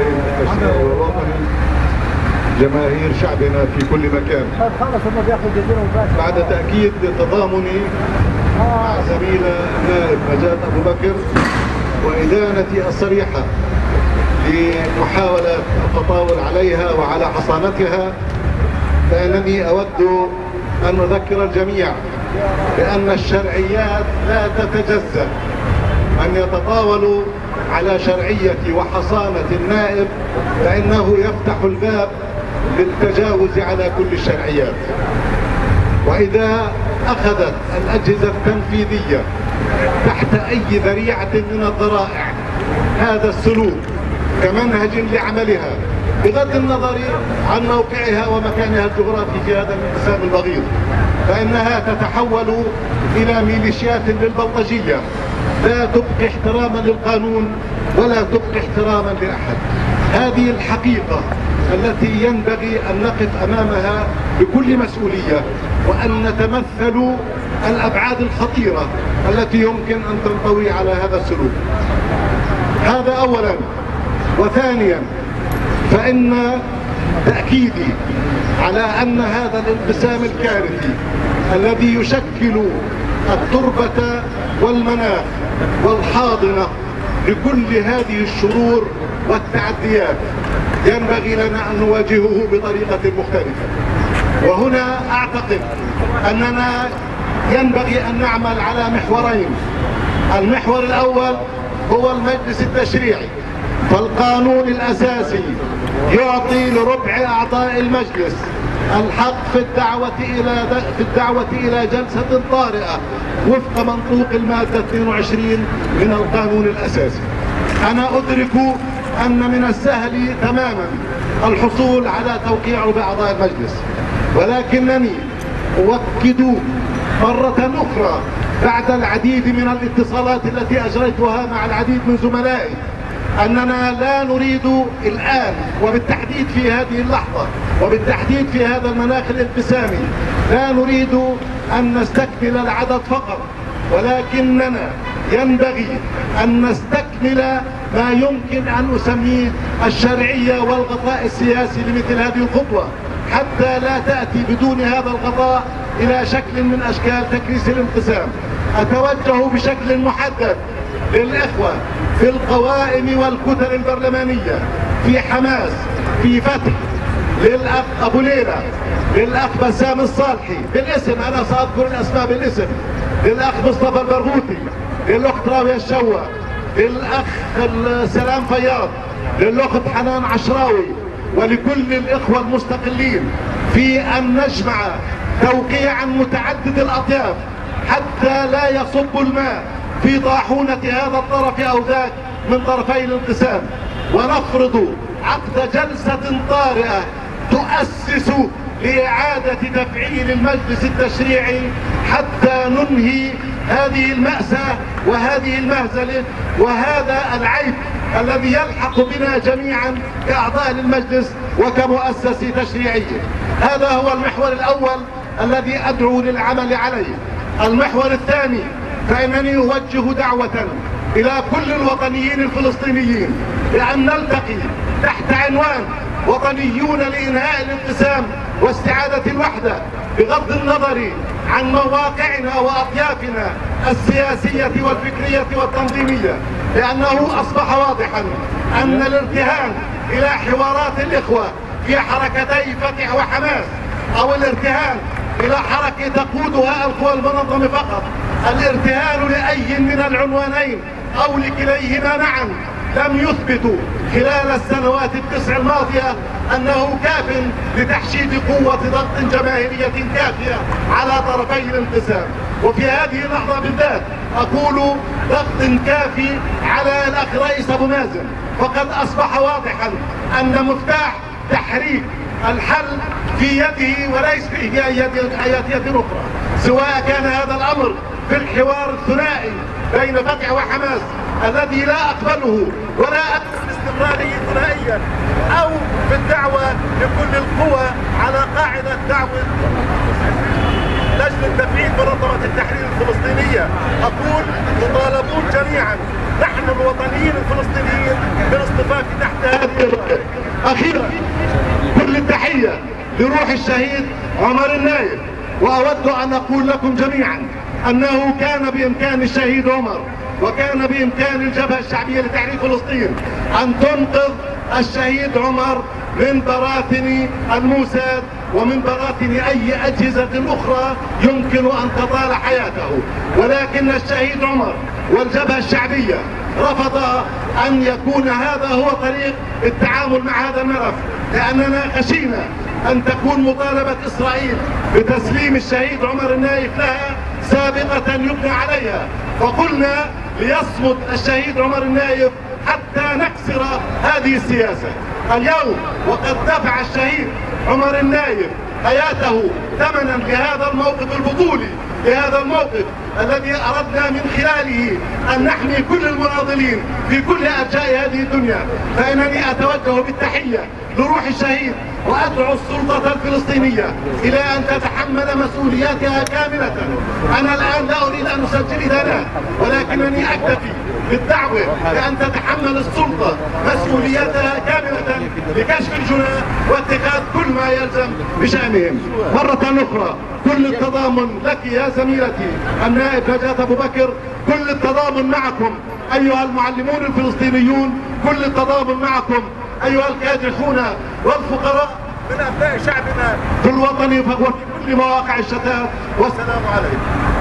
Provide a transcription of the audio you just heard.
الليل التشريعي والوطني جماهير شعبنا في كل مكان. بعد تأكيد تضامني مع زميلة النائب نجاة أبو بكر وإدانتي الصريحة لمحاولة التطاول عليها وعلى حصانتها، فإنني أود أن أذكر الجميع بأن الشرعيات لا تتجزأ. أن يتطاولوا على شرعية وحصانة النائب فإنه يفتح الباب للتجاوز على كل الشرعيات. وإذا أخذت الأجهزة التنفيذية تحت أي ذريعة من الذرائع هذا السلوك كمنهج لعملها بغض النظر عن موقعها ومكانها الجغرافي في هذا الانقسام البغيض، فإنها تتحول إلى ميليشيات للبلطجية لا تبقي احتراما للقانون ولا تبقي احتراما لأحد. هذه الحقيقة التي ينبغي أن نقف أمامها بكل مسؤولية، وأن نتمثل الأبعاد الخطيرة التي يمكن أن تنطوي على هذا السلوك. هذا أولا. وثانيا، فإن تأكيدي على أن هذا الانقسام الكارثي الذي يشكل التربة والمناخ والحاضنة لكل هذه الشرور والتعديات ينبغي لنا أن نواجهه بطريقة مختلفة. وهنا أعتقد أننا ينبغي أن نعمل على محورين. المحور الأول هو المجلس التشريعي، فالقانون الأساسي يعطي لربع أعضاء المجلس الحق في الدعوة إلى جلسة طارئة وفق منطوق المادة 22 من القانون الأساسي. أنا أدرك أن من السهل تماما الحصول على توقيع بأعضاء المجلس، ولكنني أؤكد مرة أخرى بعد العديد من الاتصالات التي أجريتها مع العديد من زملائي أننا لا نريد الآن وبالتحديد في هذه اللحظة وبالتحديد في هذا المناخ الانقسامي لا نريد أن نستكمل العدد فقط، ولكننا ينبغي أن نستكمل ما يمكن أن أسميه الشرعية والغطاء السياسي لمثل هذه الخطوة، حتى لا تأتي بدون هذا الغطاء إلى شكل من أشكال تكريس الانقسام. أتوجه بشكل محدد للإخوة في القوائم والكتل البرلمانية، في حماس، في فتح، للأخ أبو ليلى، للأخ بسام الصالحي بالاسم، أنا سأذكر الأسماء بالاسم، للأخ مصطفى البرغوثي، للأخت راوية الشوا، للأخ سلام فياض، للأخت حنان عشراوي، ولكل الإخوة المستقلين في أن نجمع توقيعا متعدد الأطياف حتى لا يصب الماء في طاحونة هذا الطرف أو ذاك من طرفي الانقسام، ونفرض عقد جلسة طارئة تؤسس لإعادة تفعيل المجلس التشريعي حتى ننهي هذه المأساة وهذه المهزلة وهذا العيب الذي يلحق بنا جميعا كأعضاء للمجلس وكمؤسسة تشريعية. هذا هو المحور الأول الذي أدعو للعمل عليه. المحور الثاني، فإنني أوجه دعوة إلى كل الوطنيين الفلسطينيين بأن نلتقي تحت عنوان وطنيون لإنهاء الانقسام واستعادة الوحدة بغض النظر عن مواقعنا وأطيافنا السياسية والفكرية والتنظيمية، لأنه أصبح واضحا أن الارتهان إلى حوارات الإخوة في حركتي فتح وحماس أو الارتهان إلى حركة تقودها القوى المنظمة فقط، الارتهان لأي من العنوانين أو لكليهما معا لم يثبتوا خلال السنوات التسع الماضية أنه كاف لتحشيد قوة ضغط جماهيرية كافية على طرفي الانقسام. وفي هذه اللحظة بالذات أقول ضغط كافي على الأخ رئيس أبو مازن، فقد أصبح واضحا أن مفتاح تحريك الحل في يده وليس في يد أخرى، سواء كان هذا الأمر في الحوار الثنائي بين فتح وحماس الذي لا أقبله ولا أقبل استمراره ثنائيا، أو في الدعوة لكل القوى على قاعدة دعوة لجنة تفعيل منظمة التحرير الفلسطينية. أقول تطالبون جميعا نحن الوطنيين الفلسطينيين بالاصطفاف تحت هذه الرؤية. أخيرا كل التحية لروح الشهيد عمر النايف، وأود أن أقول لكم جميعا أنه كان بإمكان الشهيد عمر وكان بإمكان الجبهة الشعبية لتحرير فلسطين أن تنقذ الشهيد عمر من براثن الموساد ومن براثن أي أجهزة أخرى يمكن أن تطال حياته، ولكن الشهيد عمر والجبهة الشعبية رفض أن يكون هذا هو طريق التعامل مع هذا الملف، لأننا خشينا أن تكون مطالبة إسرائيل بتسليم الشهيد عمر النايف لها سابقة يبنى عليها، فقلنا ليصمد الشهيد عمر النايف حتى نكسر هذه السياسة. اليوم وقد دفع الشهيد عمر النايف حياته ثمنا لهذا الموقف البطولي، لهذا الموقف الذي أردنا من خلاله أن نحمي كل المناضلين في كل أرجاء هذه الدنيا، فإنني أتوجه بالتحية لروح الشهيد وأدعو السلطة الفلسطينية إلى أن تتحمل مسؤولياتها كاملة. أنا الآن لا أريد أن أسجل إدانات، ولكنني أكتفي بالدعوة بأن تتحمل السلطة مسؤولياتها كاملة لكشف الجنى واتخاذ كل ما يلزم بشأنهم. مرة أخرى كل التضامن لك يا زميلتي النائب نجاة أبو بكر، كل التضامن معكم أيها المعلمون الفلسطينيون، كل التضامن معكم أيها الكادحون والفقراء من أبناء شعبنا في الوطن وفي كل مواقع الشتات، والسلام عليكم.